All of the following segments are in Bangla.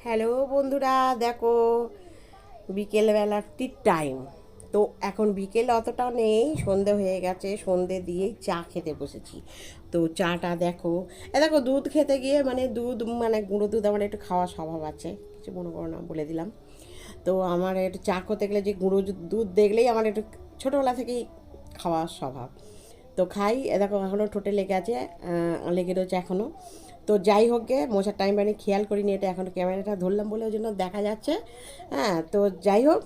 হ্যালো বন্ধুরা, দেখো বিকেলবেলার টি টাইম। তো এখন বিকেল অতটা নেই, সন্ধে হয়ে গেছে, সন্ধে দিয়েই চা খেতে বসেছি। তো চাটা দেখো, দেখো দুধ খেতে গিয়ে মানে দুধ মানে গুঁড়ো দুধ আমার একটু খাওয়ার স্বভাব আছে, কিছু মনে করো না, বলে দিলাম। তো আমার একটু চা করতে গেলে যে গুঁড়ো দুধ দেখলেই আমার একটু ছোটোবেলা থেকেই খাওয়ার স্বভাব। তো খাই, দেখো এখনও ঠোঁটে লেগে আছে, লেগে রয়েছে এখনও। তো যাই হোক গে, মশার টাইম মানে খেয়াল করিনি, এটা এখন ক্যামেরাটা ধরলাম বলে ওই জন্য দেখা যাচ্ছে। হ্যাঁ, তো যাই হোক,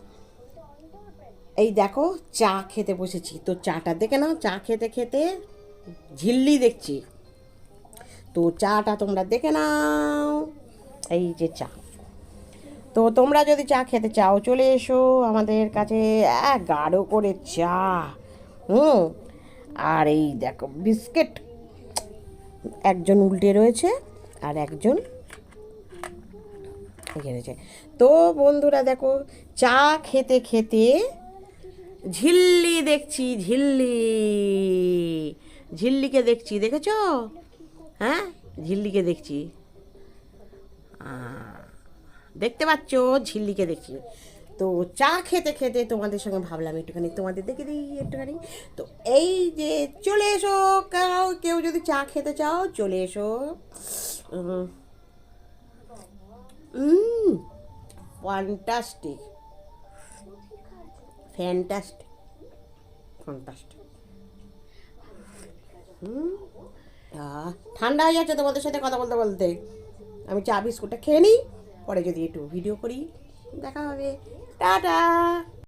এই দেখো চা খেতে বসেছি। তো চাটা দেখে নাও, চা খেতে খেতে ঝিল্লি দেখছি। তো চাটা তোমরা দেখে নাও, এই যে চা। তো তোমরা যদি চা খেতে চাও চলে এসো আমাদের কাছে। গাঢ় করে চা, হুম। আর এই দেখো বিস্কিট, একজন উল্টে রয়েছে আর একজন রয়েছে। তো বন্ধুরা দেখো, চা খেতে খেতে ঝিল্লি দেখছি, ঝিল্লি, ঝিল্লিকে দেখছি, দেখেছ? হ্যাঁ, ঝিল্লিকে দেখছি, দেখতে পাচ্ছ? ঝিল্লিকে দেখছি। তো চা খেতে খেতে তোমাদের সঙ্গে ভাবলাম একটুখানি তোমাদের দেখে দিই একটুখানি। তো এই যে চলে এসো, কেউ কেউ যদি চা খেতে চাও চলে এসো। Fantastic, fantastic, fantastic. ঠান্ডা হয়ে যাচ্ছে তোমাদের সাথে কথা বলতে বলতে। আমি চা বিস্কুটটা খেয়ে নিই, পরে যদি একটু ভিডিও করি দেখা হবে। টাটা।